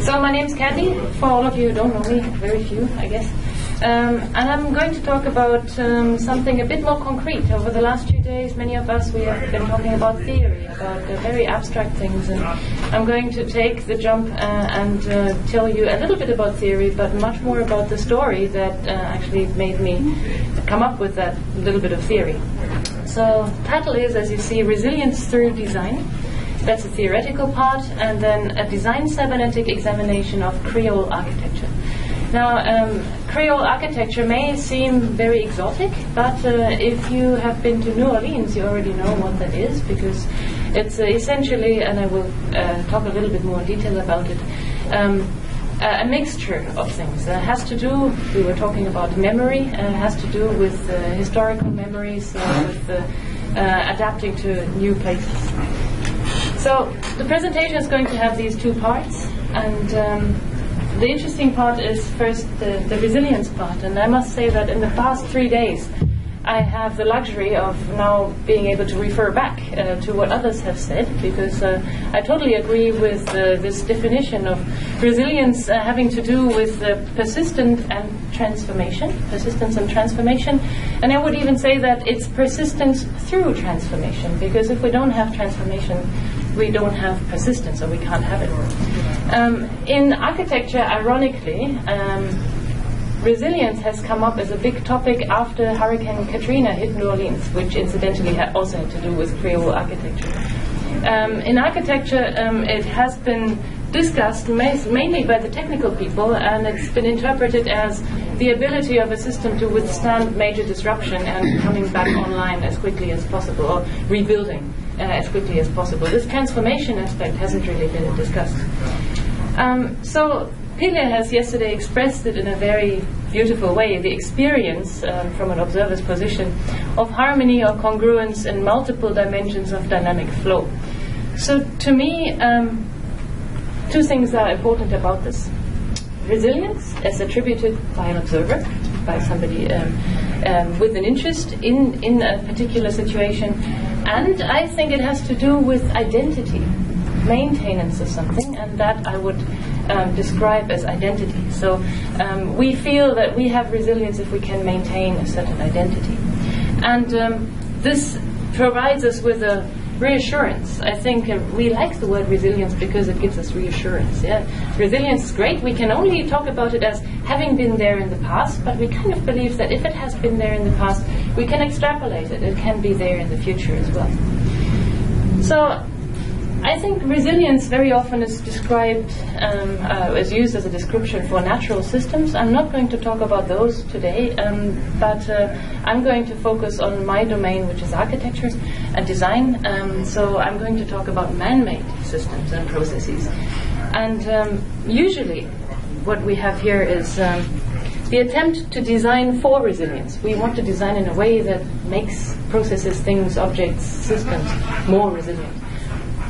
So my name's Kathy, for all of you who don't know me, very few, I guess. And I'm going to talk about something a bit more concrete. Over the last few days, many of us, we have been talking about theory, about very abstract things. And I'm going to take the jump and tell you a little bit about theory, but much more about the story that actually made me come up with that little bit of theory. So the title is, as you see, Resilience Through Design. That's the theoretical part, and then a design cybernetic examination of Creole architecture. Now, Creole architecture may seem very exotic, but if you have been to New Orleans, you already know what that is, because it's essentially, and I will talk a little bit more in detail about it, a mixture of things. It has to do, we were talking about memory, has to do with historical memories, with adapting to new places. So the presentation is going to have these two parts, and the interesting part is first the resilience part. And I must say that in the past 3 days I have the luxury of now being able to refer back to what others have said, because I totally agree with this definition of resilience having to do with persistence and transformation, and I would even say that it's persistence through transformation, because if we don't have transformation, we don't have persistence, or we can't have it. In architecture, ironically, resilience has come up as a big topic after Hurricane Katrina hit New Orleans, which incidentally also had to do with Creole architecture. In architecture, it has been discussed mainly by the technical people, and it's been interpreted as the ability of a system to withstand major disruption and coming back online as quickly as possible, or rebuilding as quickly as possible. This transformation aspect hasn't really been discussed. So Pele has yesterday expressed it in a very beautiful way, the experience from an observer's position of harmony or congruence in multiple dimensions of dynamic flow. So to me, two things are important about this. Resilience as attributed by an observer, by somebody with an interest in a particular situation, and I think it has to do with identity, maintenance of something, and that I would describe as identity. So we feel that we have resilience if we can maintain a certain identity. And this provides us with a reassurance. I think we like the word resilience because it gives us reassurance. Yeah? Resilience is great. We can only talk about it as having been there in the past, but we kind of believe that if it has been there in the past, we can extrapolate it. It can be there in the future as well. So I think resilience very often is described, is used as a description for natural systems. I'm not going to talk about those today, but I'm going to focus on my domain, which is architecture and design. So I'm going to talk about man-made systems and processes. And usually what we have here is the attempt to design for resilience. We want to design in a way that makes processes, things, objects, systems more resilient.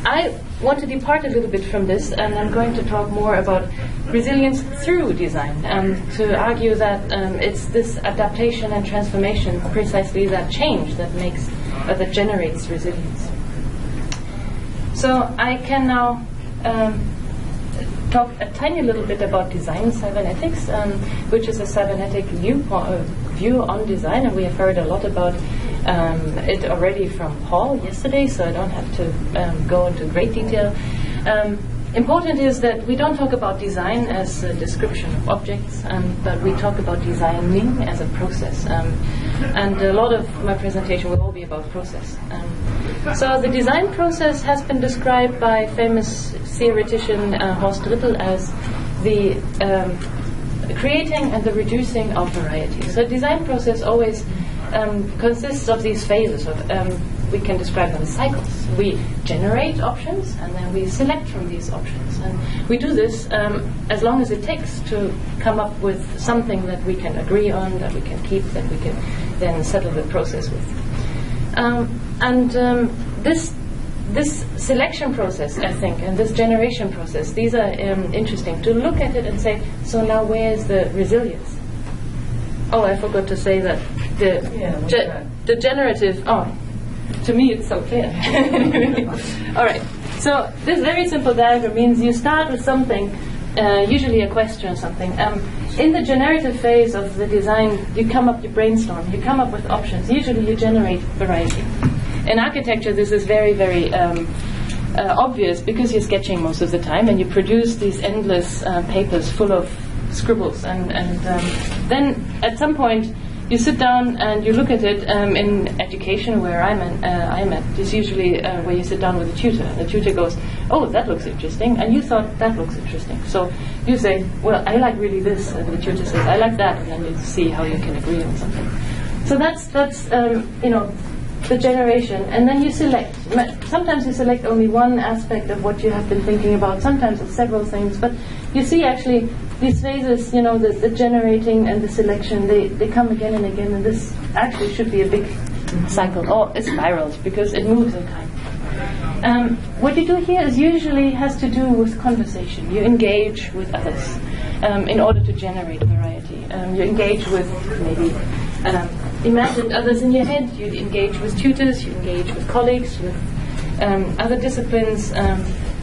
I want to depart a little bit from this, and I'm going to talk more about resilience through design, to argue that it's this adaptation and transformation, precisely that change, that makes, that generates resilience. So I can now talk a tiny little bit about design cybernetics, which is a cybernetic view on design, and we have heard a lot about it already from Paul yesterday, so I don't have to go into great detail. Important is that we don't talk about design as a description of objects, but we talk about designing as a process. And a lot of my presentation will all be about process. So the design process has been described by famous theoretician Horst Rittel as the creating and the reducing of variety. So the design process always consists of these phases. We can describe them as cycles. We generate options, and then we select from these options. And we do this as long as it takes to come up with something that we can agree on, that we can keep, that we can then settle the process with. This selection process, I think, and this generation process, these are interesting. To look at it and say, so now where is the resilience? Oh, I forgot to say that the generative, to me it's so clear. All right, so this very simple diagram means you start with something usually a question or something. In the generative phase of the design, you brainstorm, you come up with options. Usually you generate variety. In architecture, this is very, very obvious because you're sketching most of the time and you produce these endless papers full of scribbles. And then at some point, you sit down and you look at it. In education, where I'm at, is usually where you sit down with a tutor. The tutor goes, "Oh, that looks interesting," and you thought that looks interesting. So you say, "Well, I like really this," and the tutor says, "I like that," and then you see how you can agree on something. So that's the generation, and then you select. Sometimes you select only one aspect of what you have been thinking about. Sometimes it's several things, but you see actually these phases, the generating and the selection, they come again and again, and this actually should be a big cycle, or it spirals, because it moves in time. What you do here is usually has to do with conversation. You engage with others in order to generate variety. You engage with maybe imagined others in your head. You engage with tutors. You engage with colleagues, with other disciplines,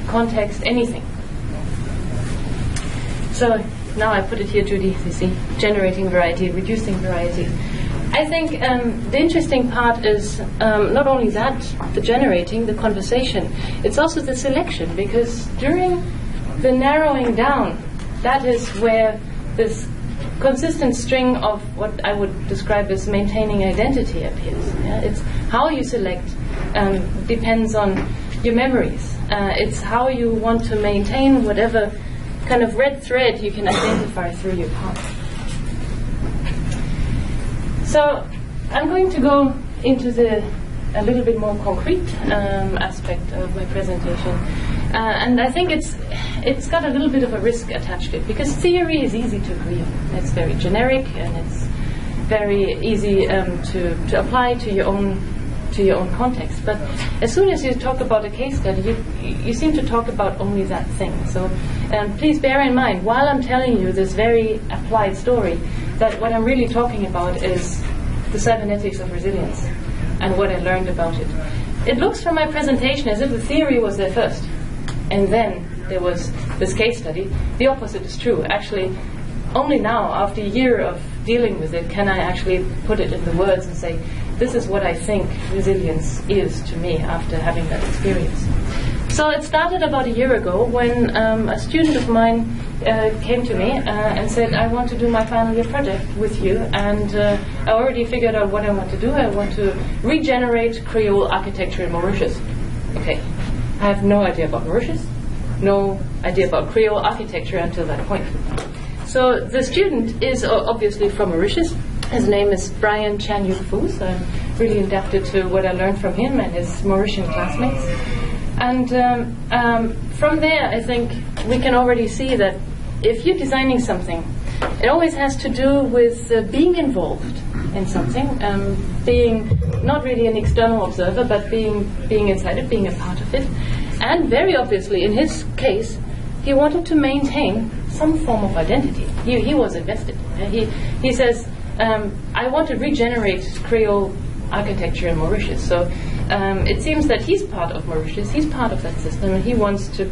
context, anything. So now I put it here, Judy, you see, generating variety, reducing variety. I think the interesting part is not only that, the generating, the conversation, it's also the selection, because during the narrowing down, that is where this consistent string of what I would describe as maintaining identity appears. Yeah? It's how you select depends on your memories. It's how you want to maintain whatever kind of red thread you can identify through your path. So I'm going to go into a little bit more concrete aspect of my presentation. And I think it's got a little bit of a risk attached to it, because theory is easy to agree on. It's very generic and it's very easy to apply to your own context. But as soon as you talk about a case study, you seem to talk about only that thing. So please bear in mind, while I'm telling you this very applied story, that what I'm really talking about is the cybernetics of resilience and what I learned about it. It looks from my presentation as if the theory was there first, and then there was this case study. The opposite is true. Actually, only now, after a year of dealing with it, can I actually put it into words and say, this is what I think resilience is to me after having that experience. So it started about a year ago when a student of mine came to me and said, I want to do my final year project with you, and I already figured out what I want to do. I want to regenerate Creole architecture in Mauritius. Okay, I have no idea about Mauritius, no idea about Creole architecture until that point. So the student is obviously from Mauritius. His name is Brian Chan-Yuk Fu, so I'm really indebted to what I learned from him and his Mauritian classmates. And from there, I think we can already see that if you're designing something, it always has to do with being involved in something, being not really an external observer, but being inside it, being a part of it. And very obviously, in his case, he wanted to maintain some form of identity. He was invested. He says, I want to regenerate Creole architecture in Mauritius. So it seems that he's part of Mauritius, he's part of that system, and he wants to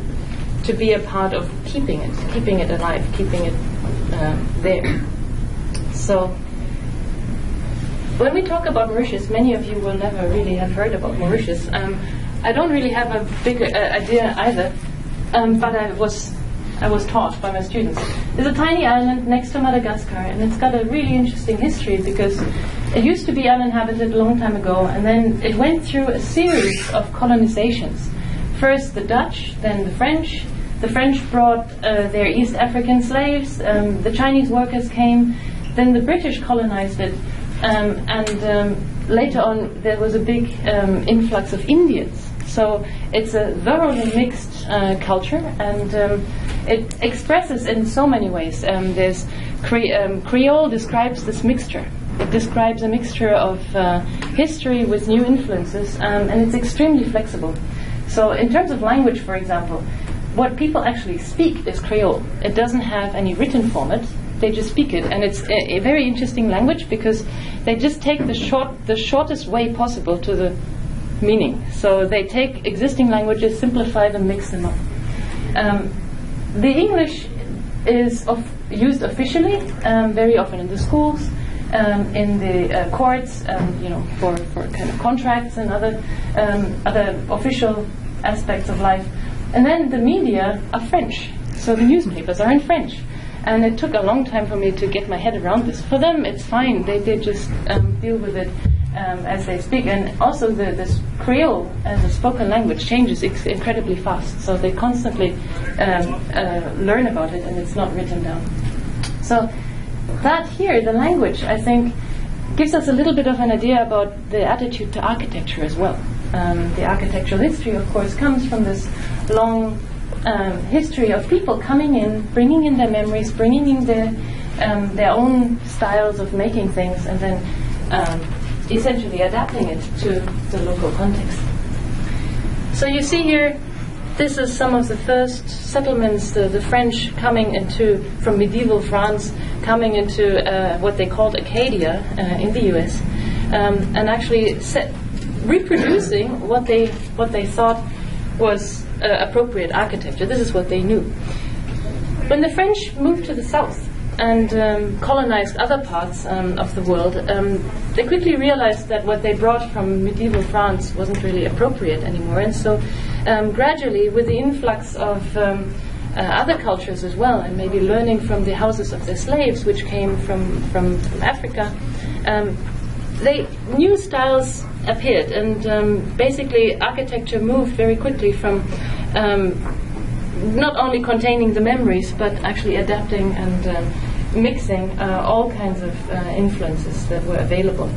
be a part of keeping it alive, keeping it there. So when we talk about Mauritius, many of you will never really have heard about Mauritius. I don't really have a big idea either, but I was taught by my students. It's a tiny island next to Madagascar, and it's got a really interesting history because it used to be uninhabited a long time ago, and then it went through a series of colonizations. First the Dutch, then the French. The French brought their East African slaves, the Chinese workers came, then the British colonized it, and later on there was a big influx of Indians. So it's a thoroughly mixed culture, and it expresses in so many ways. There's Creole describes this mixture. It describes a mixture of history with new influences, and it's extremely flexible. So in terms of language, for example, what people actually speak is Creole. It doesn't have any written format. They just speak it, and it's a very interesting language because they just take the shortest way possible to the meaning. So they take existing languages, simplify them, mix them up. The English is used officially, very often in the schools, in the courts, for kind of contracts and other official aspects of life. And then the media are French, so the newspapers are in French. And it took a long time for me to get my head around this. For them, it's fine. They just deal with it as they speak. And also this Creole as a spoken language changes incredibly fast. So they constantly learn about it, and it's not written down. So that here, the language, I think, gives us a little bit of an idea about the attitude to architecture as well. The architectural history, of course, comes from this long history of people coming in, bringing in their memories, bringing in their own styles of making things, and then essentially adapting it to the local context. So you see here, this is some of the first settlements, the French coming into, from medieval France, coming into what they called Acadia in the US, and actually reproducing what they thought was appropriate architecture. This is what they knew. When the French moved to the south and colonized other parts of the world, they quickly realized that what they brought from medieval France wasn't really appropriate anymore. And so gradually, with the influx of other cultures as well, and maybe learning from the houses of their slaves, which came from Africa, new styles appeared, and basically architecture moved very quickly from not only containing the memories, but actually adapting and mixing all kinds of influences that were available.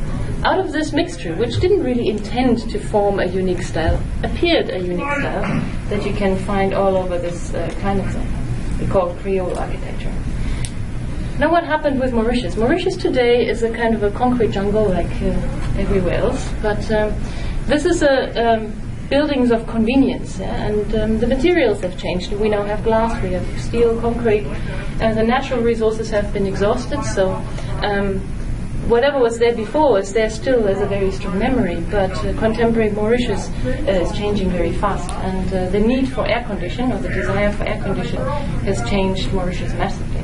Out of this mixture, which didn't really intend to form a unique style, appeared a unique style that you can find all over this kind of thing. We call it Creole architecture. Now what happened with Mauritius? Mauritius today is a kind of a concrete jungle like everywhere else, but this is buildings of convenience, and the materials have changed. We now have glass, we have steel, concrete, and the natural resources have been exhausted, so whatever was there before is there still as a very strong memory, but contemporary Mauritius is changing very fast, and the need for air condition, or the desire for air condition, has changed Mauritius massively.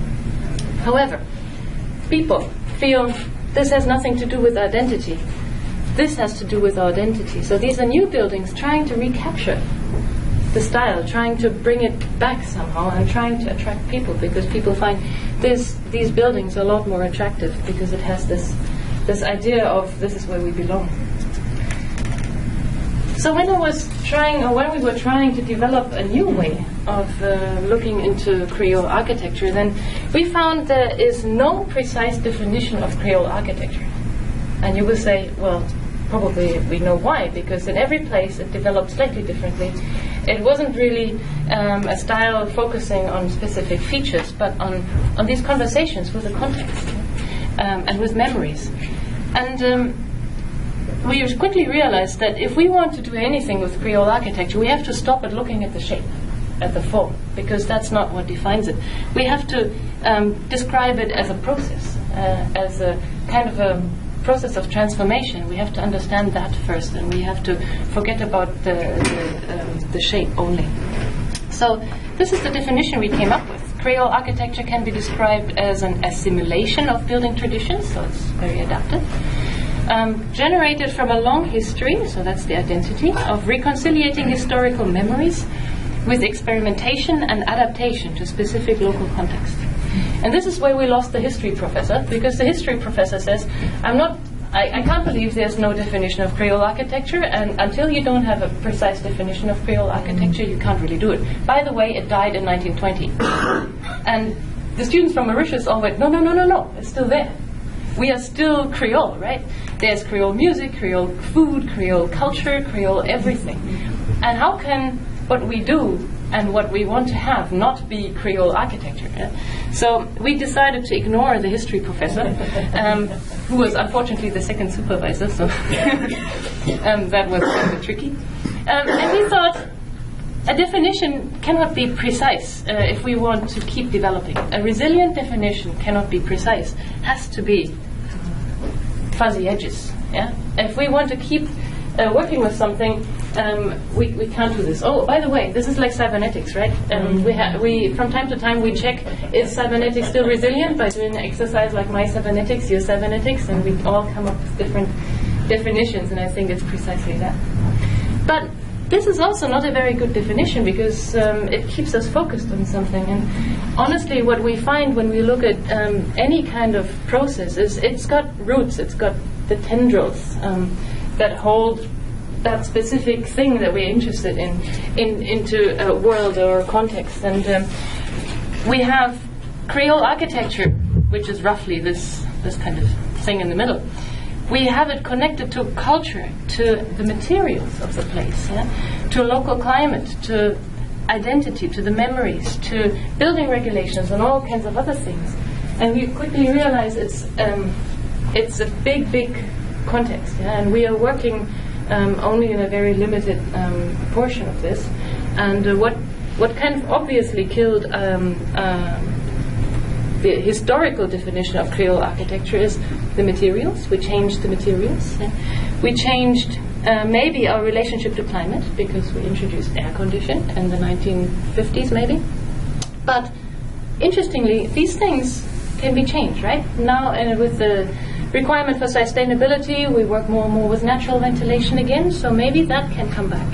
However, people feel this has nothing to do with identity. This has to do with our identity. So these are new buildings trying to recapture the style, trying to bring it back somehow, and trying to attract people, because people find these buildings a lot more attractive because it has this idea of this is where we belong. So when we were trying to develop a new way of looking into Creole architecture, then we found there is no precise definition of Creole architecture. And you will say, well, probably we know why, because in every place it developed slightly differently. It wasn't really a style focusing on specific features, but on these conversations with the context and with memories. And we quickly realized that if we want to do anything with Creole architecture, we have to stop at looking at the shape, at the form, because that's not what defines it. We have to describe it as a process, as a kind of a process of transformation. We have to understand that first, and we have to forget about the shape only. So this is the definition we came up with. Creole architecture can be described as an assimilation of building traditions, so it's very adaptive. Generated from a long history, so that's the identity, of reconciliating historical memories with experimentation and adaptation to specific local context. And this is where we lost the history professor, because the history professor says, I can't believe there's no definition of Creole architecture, and until you don't have a precise definition of Creole architecture, you can't really do it. By the way, it died in 1920. And the students from Mauritius all went, no, it's still there. We are still Creole, right? There's Creole music, Creole food, Creole culture, Creole everything. And how can what we do and what we want to have not be Creole architecture? Yeah? So we decided to ignore the history professor, who was unfortunately the second supervisor, so that was kind of tricky. And we thought a definition cannot be precise if we want to keep developing. A resilient definition cannot be precise, has to be fuzzy edges. Yeah? If we want to keep working with something, we can't do this. Oh, by the way, this is like cybernetics, right? We from time to time we check, is cybernetics still resilient by doing an exercise like my cybernetics, your cybernetics, and we all come up with different definitions, and I think it's precisely that. But this is also not a very good definition, because it keeps us focused on something. And honestly, what we find when we look at any kind of process is it's got roots, it's got the tendrils that hold that specific thing that we're interested in into a world or context. And we have Creole architecture, which is roughly this kind of thing in the middle. We have it connected to culture, to the materials of the place, to local climate, to identity, to the memories, to building regulations, and all kinds of other things. And we quickly realize it's a big context, and we are working only in a very limited portion of this. And what kind of obviously killed the historical definition of Creole architecture is the materials. We changed the materials. We changed maybe our relationship to climate, because we introduced air condition in the 1950s maybe. But interestingly, these things can be changed, right? Now with the requirement for sustainability, we work more and more with natural ventilation again, so maybe that can come back.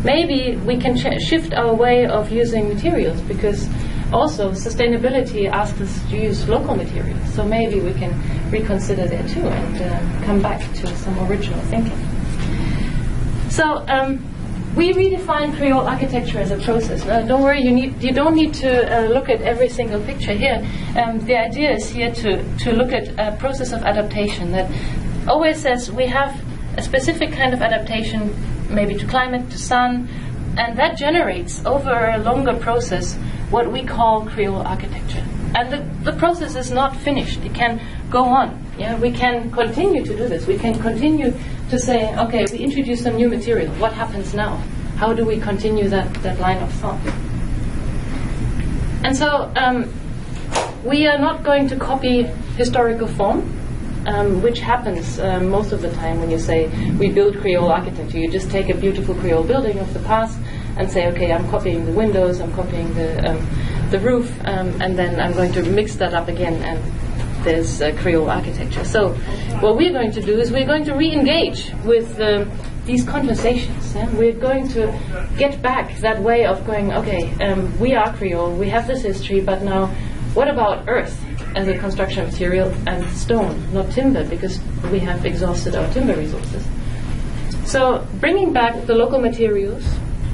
Maybe we can shift our way of using materials, because also sustainability asks us to use local materials, so maybe we can reconsider there too and come back to some original thinking. So we redefine Creole architecture as a process. Don't worry, you don't need to look at every single picture here. The idea is here to look at a process of adaptation that always says we have a specific kind of adaptation, maybe to climate, to sun, and that generates over a longer process what we call Creole architecture. And the process is not finished. It can go on. Yeah, we can continue to do this. We can continue to say, okay, we introduce some new material. What happens now? How do we continue that line of thought? And so we are not going to copy historical form, which happens most of the time when you say we build Creole architecture. You just take a beautiful Creole building of the past and say, okay, I'm copying the windows, I'm copying the roof, and then I'm going to mix that up again, and there's Creole architecture. So what we're going to do is we're going to re-engage with these conversations. We're going to get back that way of going, okay, we are Creole, we have this history, but now what about earth as a construction material and stone, not timber, because we have exhausted our timber resources. So bringing back the local materials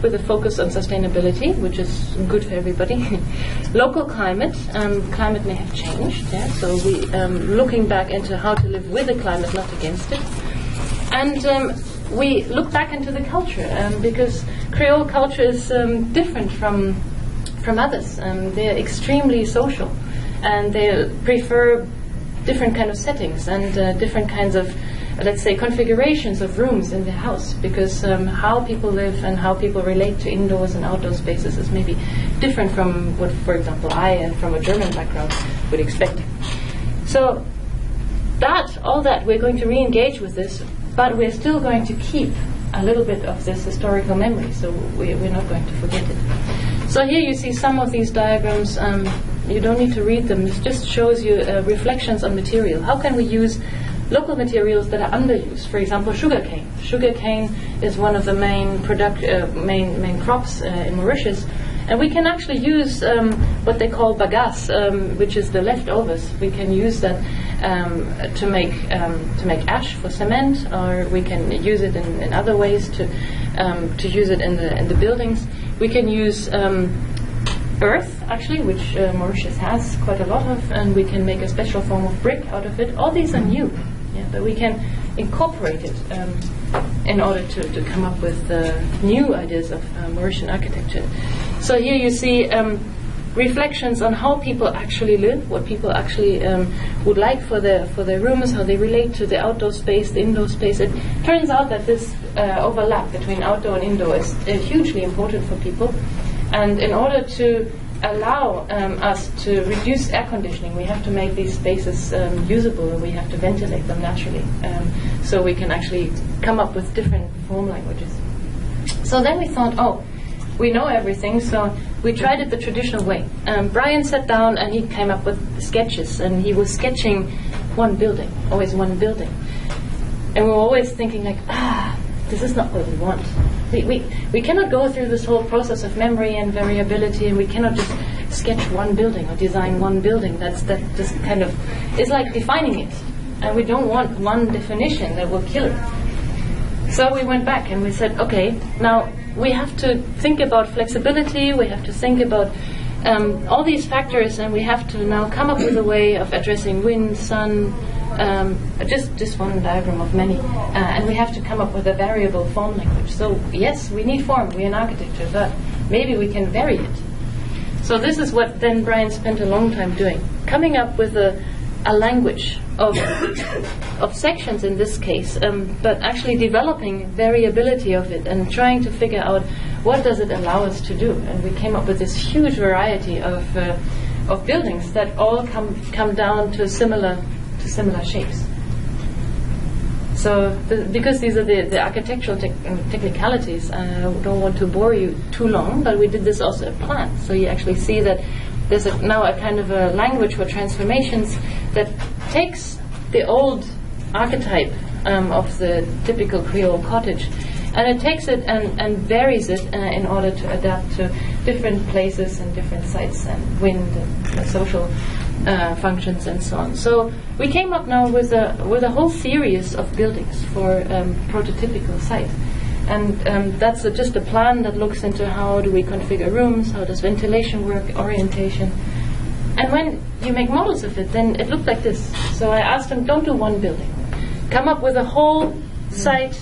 with a focus on sustainability, which is good for everybody. Local climate, climate may have changed, so we looking back into how to live with the climate, not against it. And we look back into the culture, because Creole culture is different from others. They're extremely social, and they prefer different kind of settings and different kinds of, let's say, configurations of rooms in the house, because how people live and how people relate to indoors and outdoor spaces is maybe different from what, for example, I, and from a German background, would expect. So all that, we're going to re-engage with this, but we're still going to keep a little bit of this historical memory, so we're not going to forget it. So here you see some of these diagrams. You don't need to read them. It just shows you reflections on material. How can we use local materials that are underused? For example, sugarcane. Sugarcane is one of the main main crops in Mauritius, and we can actually use what they call bagasse, which is the leftovers. We can use that to make ash for cement, or we can use it in other ways to use it in the buildings. We can use earth, actually, which Mauritius has quite a lot of, and we can make a special form of brick out of it. All these are new, but we can incorporate it in order to come up with new ideas of Mauritian architecture. So here you see reflections on how people actually live, what people actually would like for their rooms, how they relate to the outdoor space, the indoor space. It turns out that this overlap between outdoor and indoor is hugely important for people. And in order to allow us to reduce air conditioning, we have to make these spaces usable, and we have to ventilate them naturally, so we can actually come up with different form languages. So then we thought, oh, we know everything, so we tried it the traditional way. Brian sat down and he came up with sketches, and he was sketching one building, always one building. And we were always thinking like, this is not what we want. We cannot go through this whole process of memory and variability, and we cannot just sketch one building or design one building. That just kind of is like defining it. And we don't want one definition that will kill it. So we went back and we said, okay, now we have to think about flexibility, we have to think about all these factors, and we have to now come up with a way of addressing wind, sun, just one diagram of many, and we have to come up with a variable form language. So yes, we need form, we're in architecture, but maybe we can vary it. So this is what then Brian spent a long time doing, coming up with a language of sections in this case, but actually developing variability of it and trying to figure out what does it allow us to do. And we came up with this huge variety of buildings that all come down to similar shapes. So because these are the architectural technicalities, I don't want to bore you too long, but we did this also at plant. So you actually see that there's now a kind of a language for transformations that takes the old archetype of the typical Creole cottage, and it takes it and varies it in order to adapt to different places and different sites and wind and social functions and so on. So we came up now with a whole series of buildings for prototypical sites. And that's just a plan that looks into how do we configure rooms, how does ventilation work, orientation. And when you make models of it, then it looked like this. So I asked them, don't do one building. Come up with a whole site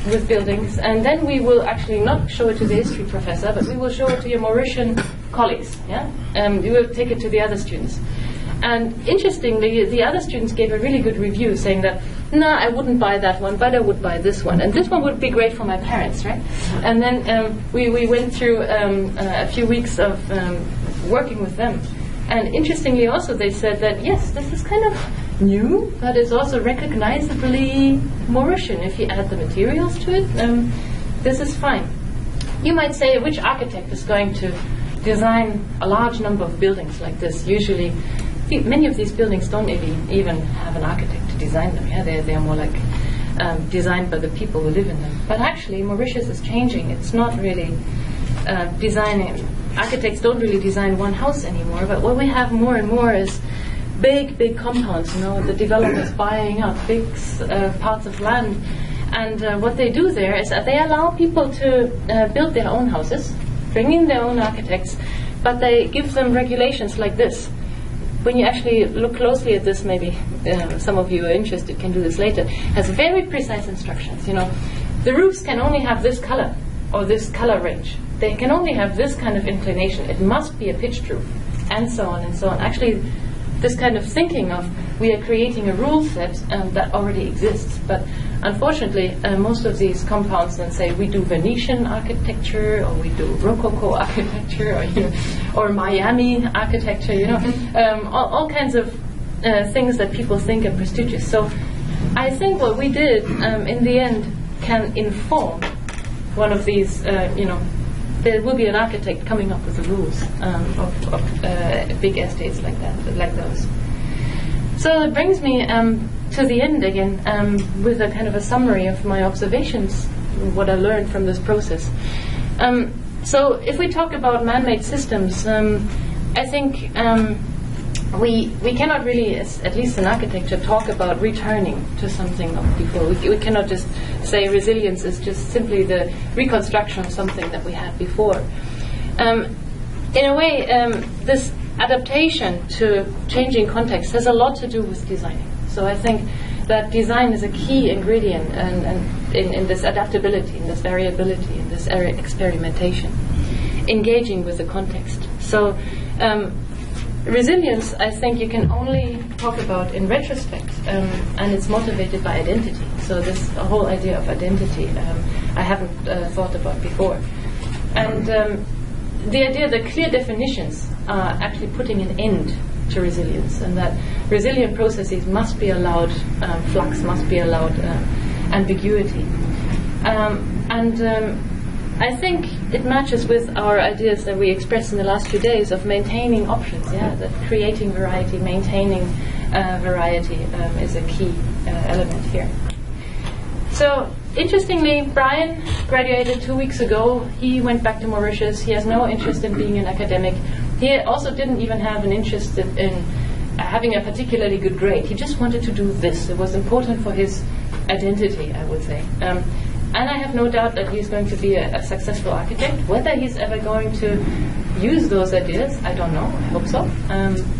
with buildings, and then we will actually not show it to the history professor, but we will show it to your Mauritian colleagues. Yeah, we will take it to the other students. And interestingly, the other students gave a really good review, saying that, no, I wouldn't buy that one, but I would buy this one. And this one would be great for my parents, right? And then we went through a few weeks of working with them. And interestingly also, they said that, yes, this is kind of new, but it's also recognizably Mauritian. If you add the materials to it, this is fine. You might say, which architect is going to design a large number of buildings like this? Usually, many of these buildings don't even have an architect to design them. Yeah, they're more like designed by the people who live in them. But actually, Mauritius is changing. It's not really designing. Architects don't really design one house anymore. But what we have more and more is big compounds. You know, the developers buying up big parts of land, and what they do there is that they allow people to build their own houses, bring in their own architects, but they give them regulations like this. When you actually look closely at this, maybe some of you who are interested can do this later, has very precise instructions. You know, the roofs can only have this color or this color range. They can only have this kind of inclination. It must be a pitched roof, and so on and so on. Actually, this kind of thinking of we are creating a rule set that already exists. But unfortunately, most of these compounds then say we do Venetian architecture, or we do Rococo architecture, or Miami architecture. You know, all kinds of things that people think are prestigious. So I think what we did in the end can inform one of these. There will be an architect coming up with the rules of big estates like that, like those. So it brings me to the end again with a kind of a summary of my observations, what I learned from this process. So if we talk about man-made systems, I think we cannot really, at least in architecture, talk about returning to something of before. We cannot just say resilience is just simply the reconstruction of something that we had before. In a way, this adaptation to changing context has a lot to do with designing. So I think that design is a key ingredient and in this adaptability, in this variability, in this experimentation, engaging with the context. So resilience, I think you can only talk about in retrospect, and it's motivated by identity. So this whole idea of identity, I haven't thought about before. And the idea that clear definitions are actually putting an end to resilience, and that resilient processes must be allowed flux, must be allowed ambiguity. I think it matches with our ideas that we expressed in the last few days of maintaining options, that creating variety, maintaining variety is a key element here. So, interestingly, Brian graduated 2 weeks ago. He went back to Mauritius. He has no interest in being an academic. He also didn't even have an interest in having a particularly good grade. He just wanted to do this. It was important for his identity, I would say. And I have no doubt that he's going to be a successful architect. Whether he's ever going to use those ideas, I don't know. I hope so.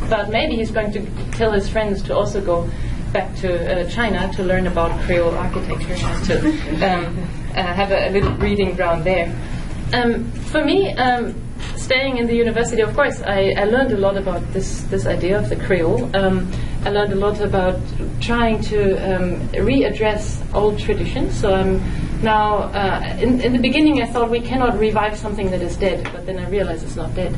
But maybe he's going to tell his friends to also go back to China to learn about Creole architecture and to have a little breeding ground there. For me, staying in the university, of course, I learned a lot about this idea of the Creole. I learned a lot about trying to readdress old traditions. So I'm now, in the beginning I thought we cannot revive something that is dead, but then I realized it's not dead.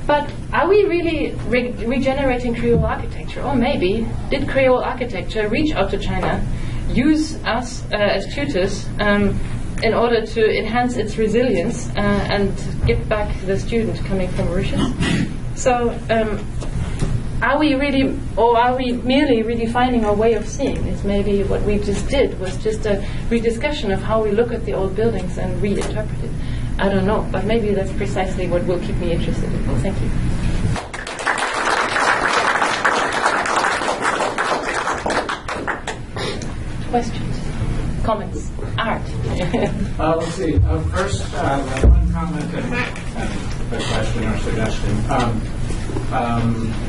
But are we really regenerating Creole architecture? Or maybe, did Creole architecture reach out to China, use us as tutors in order to enhance its resilience and get back the student coming from Mauritius? So, are we really, or are we merely redefining our way of seeing? It's maybe what we just did was just a rediscussion of how we look at the old buildings and reinterpret it. I don't know, but maybe that's precisely what will keep me interested in. Well, thank you. Questions? Comments? Art? Let's see. First, one comment and a question or suggestion.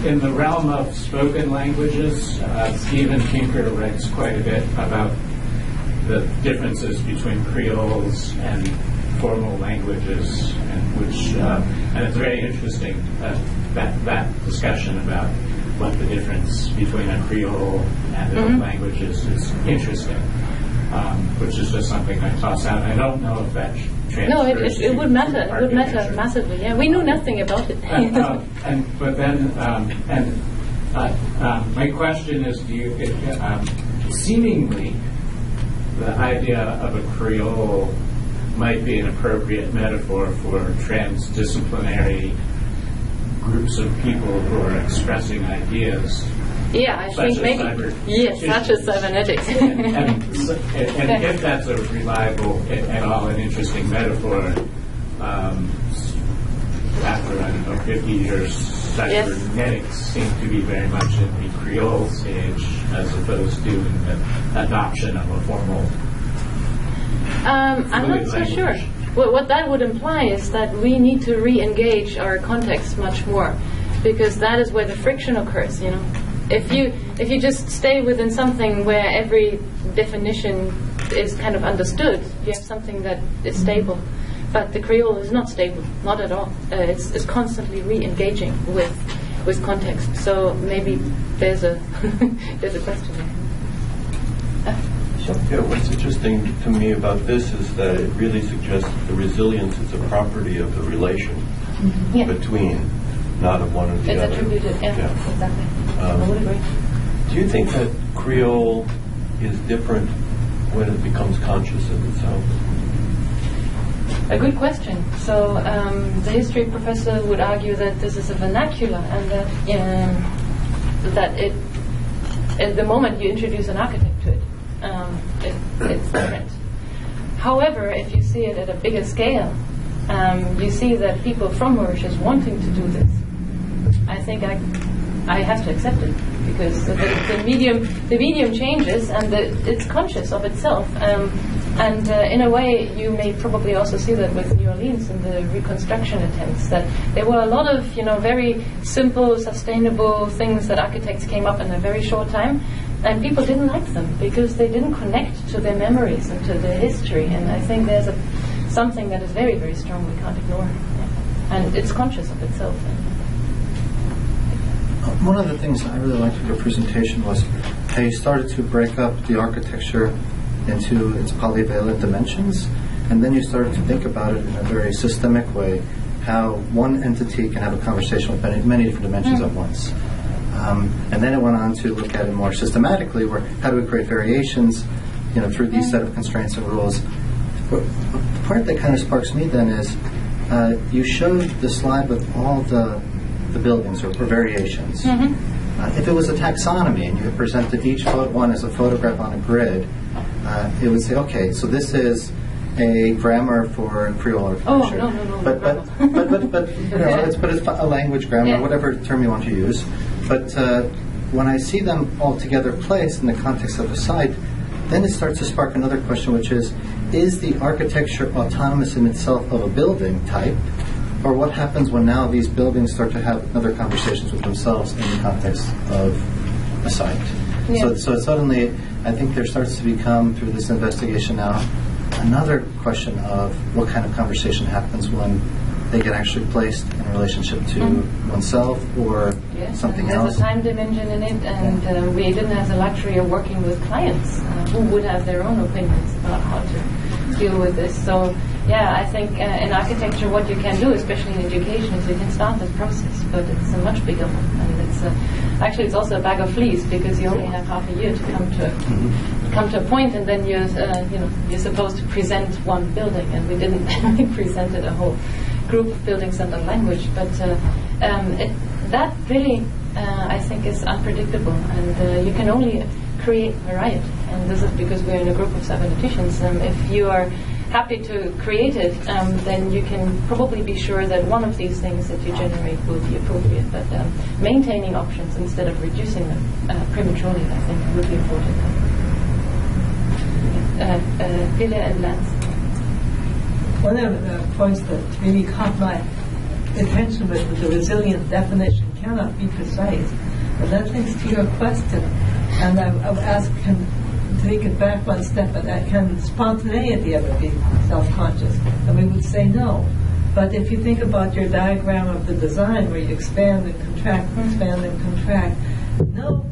In the realm of spoken languages, Stephen Pinker writes quite a bit about the differences between Creoles and formal languages, and it's very interesting that discussion about what the difference between a Creole and a language is interesting, which is just something I toss out. I don't know if that transfers. No, it would matter. It would matter massively. Yeah, we knew nothing about it. My question is: do you seemingly the idea of a Creole might be an appropriate metaphor for transdisciplinary groups of people who are expressing ideas. Yeah, I think maybe. Yes, such as cybernetics. and if that's a reliable and all an interesting metaphor, after, I don't know, 50 years, cybernetics seem to be very much in the Creole stage as opposed to in the adoption of a formal I'm not so sure. Well, what that would imply is that we need to re-engage our context much more, because that is where the friction occurs. You know, if you just stay within something where every definition is kind of understood, you have something that is stable. But the Creole is not stable, not at all. It's constantly re-engaging with context. So maybe there's a there's a question there. Sure. Yeah, what's interesting to me about this is that it really suggests that the resilience is a property of the relation between, not of one or the other. It's attributed, exactly. I would agree. Do you think that Creole is different when it becomes conscious of itself? A good question. So the history professor would argue that this is a vernacular, and that it, at the moment you introduce an architect to it, it's different. However, if you see it at a bigger scale, you see that people from Mauritius wanting to do this, I think I have to accept it, because the medium changes, and it's conscious of itself. And in a way, you may probably also see that with New Orleans and the reconstruction attempts, that there were a lot of very simple, sustainable things that architects came up in a very short time, and people didn't like them because they didn't connect to their memories and to their history. And I think there's something that is very, very strong we can't ignore, and it's conscious of itself. One of the things I really liked in your presentation was how you started to break up the architecture into its polyvalent dimensions, And then you started to think about it in a very systemic way, how one entity can have a conversation with many different dimensions at once. And then it went on to look at it more systematically, where how do we create variations, through these set of constraints and rules. But the part that kind of sparks me then is you showed the slide with all the buildings or variations. If it was a taxonomy and you had presented each one as a photograph on a grid, it would say, okay, so this is a grammar for Creole architecture. Oh, no. But it's a language grammar, whatever term you want to use. But when I see them all together placed in the context of a site, then it starts to spark another question, which is the architecture autonomous in itself of a building type, or what happens when now these buildings start to have other conversations with themselves in the context of a site? Yeah. So suddenly, I think there starts to become, through this investigation now, another question of what kind of conversation happens when they get actually placed in relationship to oneself or something else. There's a time dimension in it, and we didn't have the luxury of working with clients who would have their own opinions about how to deal with this. So, I think in architecture what you can do, especially in education, is you can start this process, but it's a much bigger one. And it's also a bag of fleas, because you only have half a year to come to a point, and then you're supposed to present one building, and we didn't. We presented a whole group of buildings and a language, but that really I think is unpredictable, and you can only create variety, and this is because we're in a group of cyberneticians. If you are happy to create it, then you can probably be sure that one of these things that you generate will be appropriate, but maintaining options instead of reducing them prematurely, I think, would be important. Ville and Lance. One of the points that really caught my attention was that the resilient definition cannot be precise. But that links to your question. And I would ask, can take it back one step, and can spontaneity ever be self-conscious? And we would say no. But if you think about your diagram of the design, where you expand and contract, expand and contract, no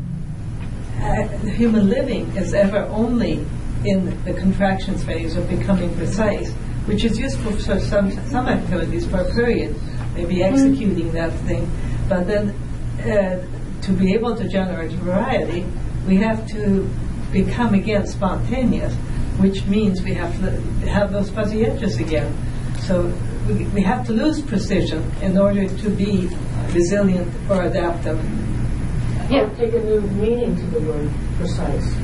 human living is ever only in the contractions phase of becoming precise, which is useful for some activities for a period, maybe executing that thing. But then to be able to generate variety, we have to become again spontaneous, which means we have to have those fuzzy edges again. So we have to lose precision in order to be resilient or adaptive. Or take a new meaning to the word precise.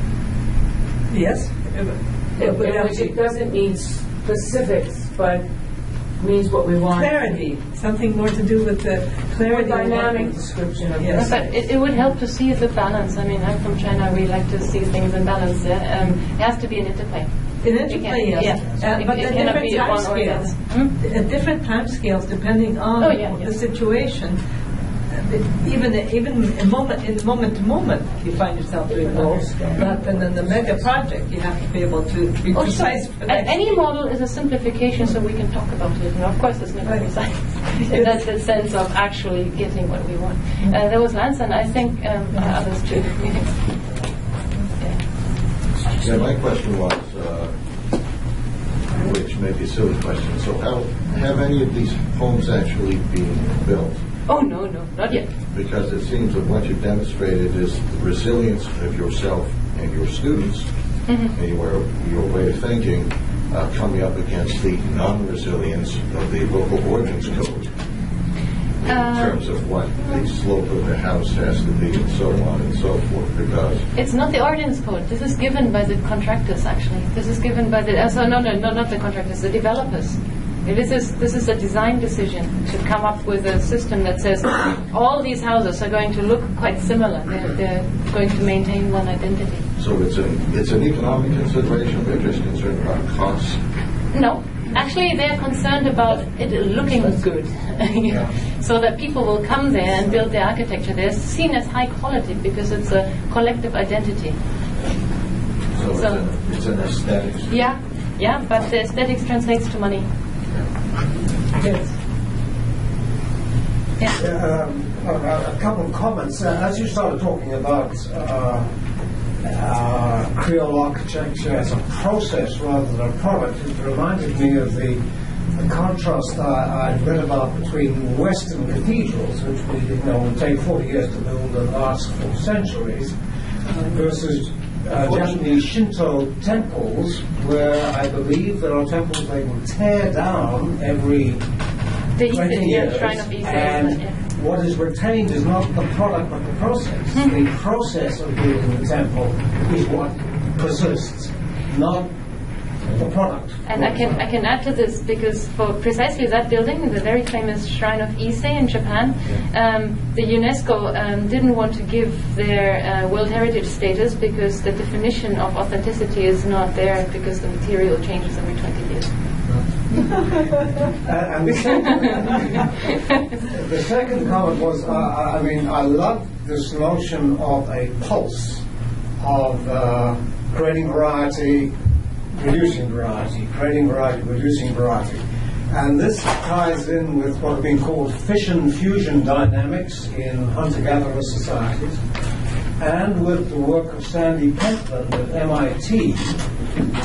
Yes. It doesn't mean specifics, but means what we want. Clarity, something more to do with the clarity. More dynamic description of yes. But it would help to see the balance. I mean, I'm from China, we like to see things in balance. It has to be an interplay. An interplay, yes. But at different time scales. At different time scales, depending on the situation. Even in moment to moment, you find yourself doing those. But then in the mega project, you have to be able to be precise. Any model is a simplification, so we can talk about it. And of course, it's never precise. That's the sense of actually getting what we want. There was Lance, and I think others too. Yeah, my question was, which may be a silly question. So, have any of these homes actually been built? Oh, no, not yet. Because it seems that what you've demonstrated is the resilience of yourself and your students, and your way of thinking, coming up against the non-resilience of the local ordinance code in terms of what the slope of the house has to be and so on and so forth. Because it's not the ordinance code. This is given by the contractors, actually. This is given by the... no, not the contractors, the developers. This is a design decision to come up with a system that says all these houses are going to look quite similar. They're going to maintain one identity. So it's an economic consideration. They're just concerned about costs. No, actually they're concerned about it looking good, so that people will come there and build their architecture. They're seen as high quality because it's a collective identity. So it's an aesthetics. Yeah, but the aesthetics translates to money. Yes. A couple of comments. As you started talking about Creole architecture as a process rather than a product, it reminded me of the contrast I'd read about between Western cathedrals, which would take 40 years to build and last for centuries, versus Japanese Shinto temples, where I believe there are temples they will tear down every 20 years, Shrine of Ise, and what is retained is not the product but the process. The process of building the temple is what persists, not the product. And I can add to this, because for precisely that building, the very famous Shrine of Ise in Japan, the UNESCO didn't want to give their World Heritage status because the definition of authenticity is not there, because the material changes every 20 years. And the second comment was, I love this notion of a pulse of creating variety, reducing variety, creating variety, reducing variety. And this ties in with what have been called fission-fusion dynamics in hunter-gatherer societies, and with the work of Sandy Pentland at MIT,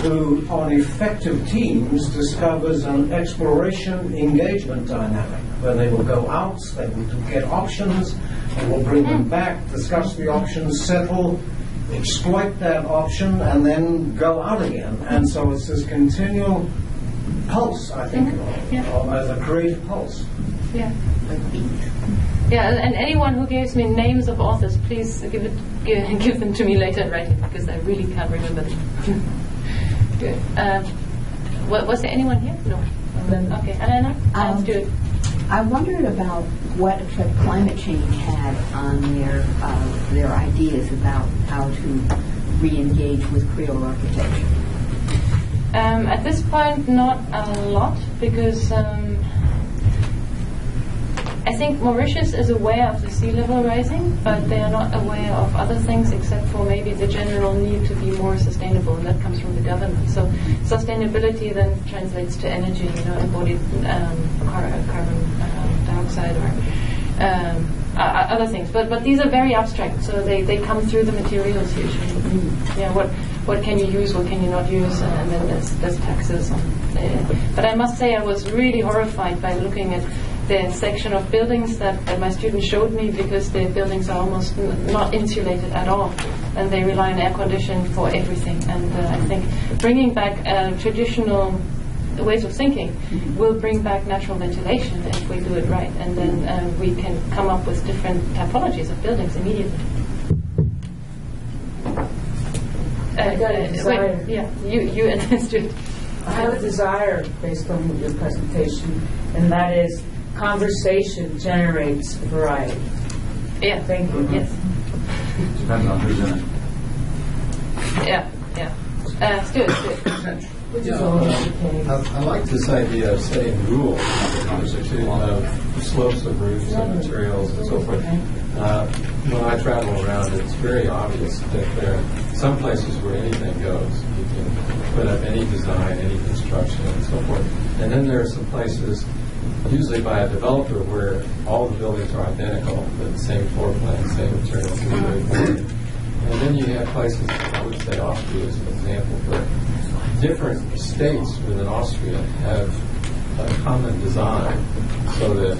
who on effective teams discovers an exploration engagement dynamic, where they will go out, they will get options, they will bring them back, discuss the options, settle, exploit that option, and then go out again. And so it's this continual pulse, I think, as a creative pulse. Yeah. Yeah, and anyone who gives me names of authors, please give them to me later in writing, because I really can't remember them. Good. Was there anyone here? No. Okay. Elena? Let's do it. I wondered about what effect climate change had on their ideas about how to re-engage with Creole architecture. At this point, not a lot, because I think Mauritius is aware of the sea level rising, but they are not aware of other things except for maybe the general need to be more sustainable, and that comes from the government. So sustainability then translates to energy, embodied carbon dioxide or other things. But these are very abstract, so they come through the materials usually. Yeah, what can you use, what can you not use, and then there's taxes. But I must say I was really horrified by looking at the section of buildings that my students showed me, because the buildings are almost not insulated at all, and they rely on air conditioning for everything. And I think bringing back traditional ways of thinking will bring back natural ventilation if we do it right, and then we can come up with different typologies of buildings immediately. I got a desire. You understood. I have a desire based on your presentation, and that is conversation generates variety. Yeah. Thank you. Yes. Depends on who's in it. Yeah. Stuart. Which is all okay. I like this idea of setting rules for the conversation of slopes of roofs and materials and so forth. When I travel around, it's very obvious that there are some places where anything goes. You can put up any design, any construction, and so forth. And then there are some places, usually by a developer, where all the buildings are identical, with the same floor plan, same materials. And then you have places, I would say Austria as an example, where different states within Austria have a common design, so that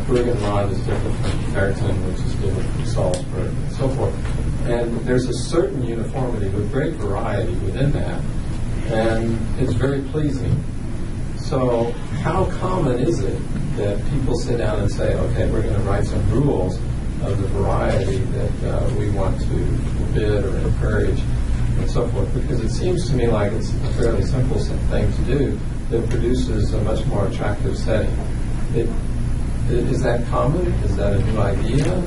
Bergenrod is different from Herten, which is different from Salzburg, and so forth. And there's a certain uniformity with great variety within that, and it's very pleasing. So how common is it that people sit down and say, okay, we're going to write some rules of the variety that we want to forbid or encourage, and so forth? Because it seems to me like it's a fairly simple thing to do that produces a much more attractive setting. Is that common? Is that a new idea?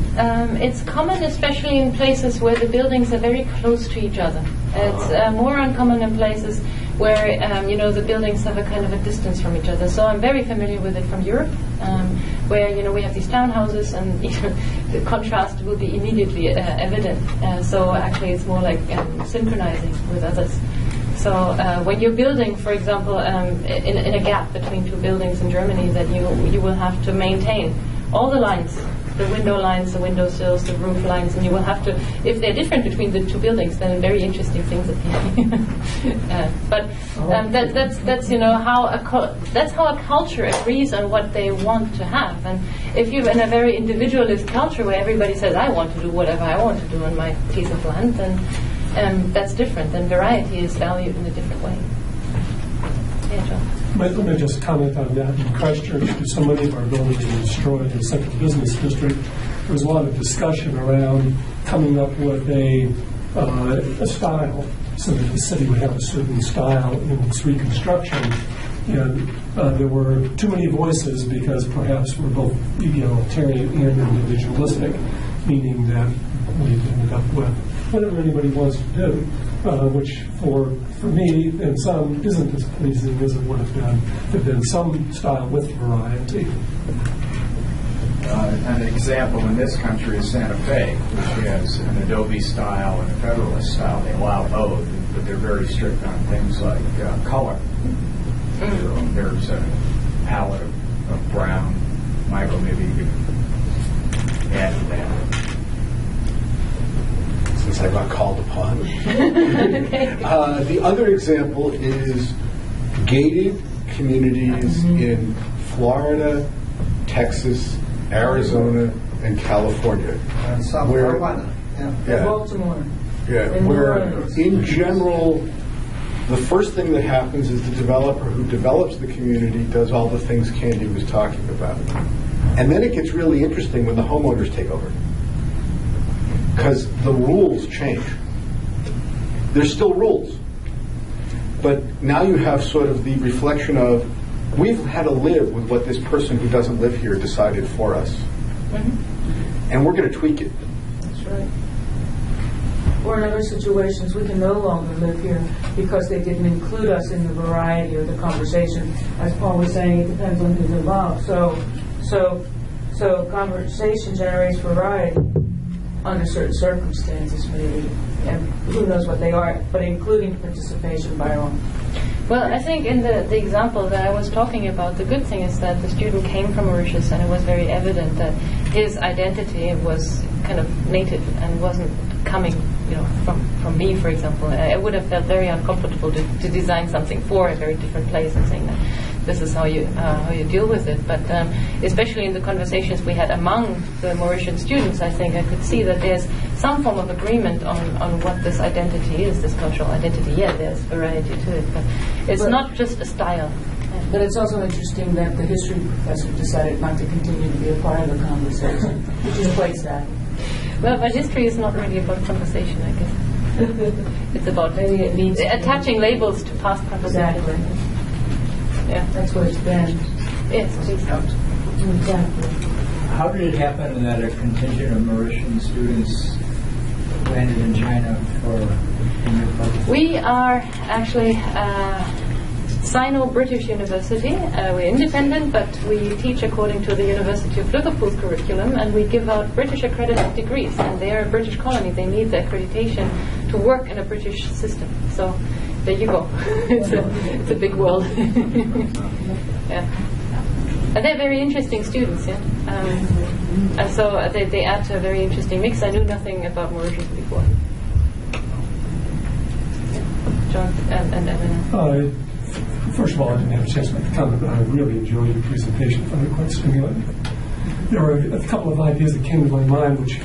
It's common, especially in places where the buildings are very close to each other. It's more uncommon in places where the buildings have a kind of a distance from each other. So I'm very familiar with it from Europe, where we have these townhouses, and the contrast will be immediately evident. So actually, it's more like synchronizing with others. So when you're building, for example, in a gap between two buildings in Germany that you will have to maintain, all the lines, the window lines, the window sills, the roof lines, and you will have to, if they're different between the two buildings, then very interesting things appear. That's you know that's how a culture agrees on what they want to have. And if you're in a very individualist culture where everybody says I want to do whatever I want to do on my piece of land, then that's different. Then variety is valued in a different way. Yeah, John. Let me just comment on that. In Christchurch, so many of our buildings were destroyed in the central business district. There was a lot of discussion around coming up with a style, so that the city would have a certain style in its reconstruction. And there were too many voices because perhaps we're both egalitarian and individualistic, meaning that we ended up with whatever anybody wants to do, which for me and some isn't as pleasing as it would have been. There'd been some style with variety. An example in this country is Santa Fe, which has an Adobe style and a Federalist style. They allow both, but they're very strict on things like color. There's a palette of brown. Michael, maybe you could add to that. Since I got called upon. The other example is gated communities in Florida, Texas, Arizona, and California. And South Carolina. Yeah. Baltimore. Yeah, where in general, the first thing that happens is the developer who develops the community does all the things Candy was talking about. And then it gets really interesting when the homeowners take over. Because the rules change. There's still rules. But now you have sort of the reflection of, we've had to live with what this person who doesn't live here decided for us. Mm-hmm. And we're going to tweak it. That's right. Or in other situations, we can no longer live here because they didn't include us in the variety of the conversation. As Paul was saying, it depends on who's involved. So conversation generates variety under certain circumstances, maybe, and who knows what they are, but including participation by all. Well, I think in the example that I was talking about, the good thing is that the student came from Mauritius, and it was very evident that his identity was kind of native and wasn't coming, from me, for example. I would have felt very uncomfortable to design something for a very different place and saying that this is how you deal with it. But especially in the conversations we had among the Mauritian students, I think I could see that there's some form of agreement on what this identity is, this cultural identity. Yeah, there's variety to it, but it's not just a style. But it's also interesting that the history professor decided not to continue to be a part of the conversation, which is quite sad. Well, but history is not really about conversation, I guess. It's about maybe it means attaching labels to past conversation. Exactly. Yeah, that's what it's been. Yes, please. Exactly. How did it happen that a contingent of Mauritian students landed in China for in your project? We are actually Sino-British University. We're independent, but we teach according to the University of Liverpool's curriculum, and we give out British accredited degrees. And they are a British colony. They need the accreditation to work in a British system. So there you go. It's a big world. Yeah. And they're very interesting students, yeah. And so they add to a very interesting mix. I knew nothing about Mauritius before. Yeah. John and Evan. First of all, I didn't have a chance to make a comment, but I really enjoyed your presentation. I found it quite stimulating. There were a couple of ideas that came to my mind, which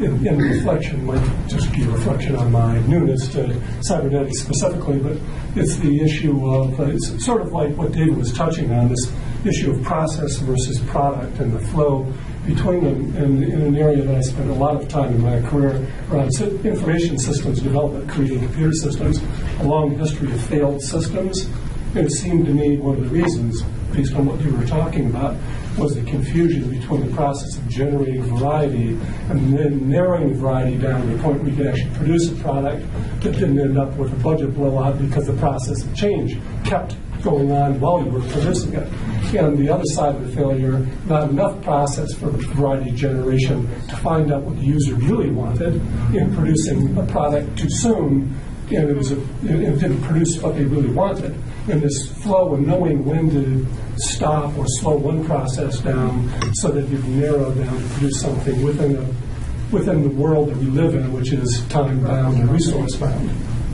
in reflection might just be a reflection on my newness to cybernetics specifically, but it's the issue of, it's sort of like what David was touching on, this issue of process versus product and the flow between them, and in an area that I spent a lot of time in my career around information systems development, creating computer systems, a long history of failed systems. It seemed to me one of the reasons, based on what you were talking about, was the confusion between the process of generating variety and then narrowing the variety down to the point where you could actually produce a product that didn't end up with a budget blowout because the process of change kept going on while you were producing it. And the other side of the failure, not enough process for variety generation to find out what the user really wanted in producing a product too soon, and it didn't produce what they really wanted. And this flow of knowing when to stop or slow one process down so that you can narrow down to produce something within the world that we live in, which is time-bound and resource-bound.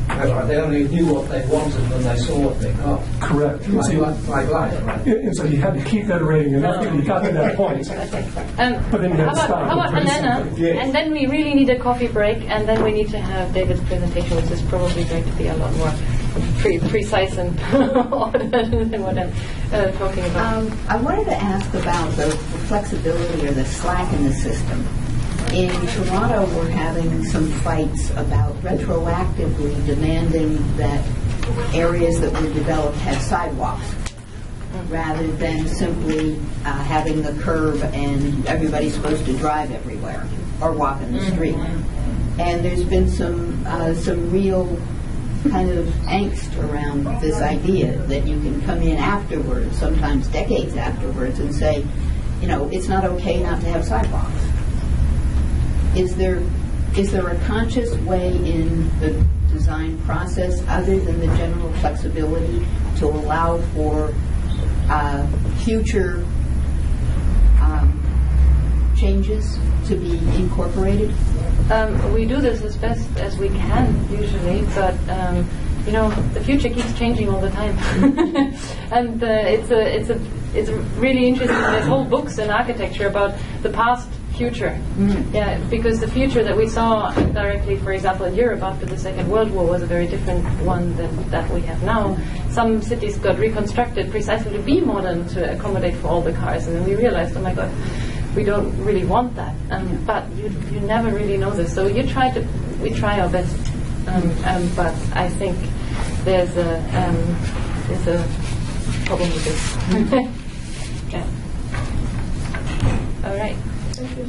That's right. They only knew what they wanted when they saw what they got. Correct. Like life, right? And so you had to keep iterating enough till you got to that point. But then you had to stop. How about Helena? And then we really need a coffee break, and then we need to have David's presentation, which is probably going to be a lot more precise and ordered than what I'm talking about. I wanted to ask about the flexibility or the slack in the system. In Toronto, we're having some fights about retroactively demanding that areas that were developed have sidewalks rather than simply having the curb and everybody's supposed to drive everywhere or walk in the street. And there's been some real kind of angst around this idea that you can come in afterwards, sometimes decades afterwards, and say, you know, it's not okay not to have sidewalks. Is there a conscious way in the design process other than the general flexibility to allow for future changes to be incorporated? We do this as best as we can usually, but you know, the future keeps changing all the time, and it's really interesting. There's whole books in architecture about the past. Future. Yeah, because the future that we saw directly, for example, in Europe after the Second World War was a very different one than that we have now. Some cities got reconstructed precisely to be modern to accommodate for all the cars, and then we realized, oh my God, we don't really want that. But you never really know this, so we try our best, but I think there's a problem with this. Yeah. All right. Thank you.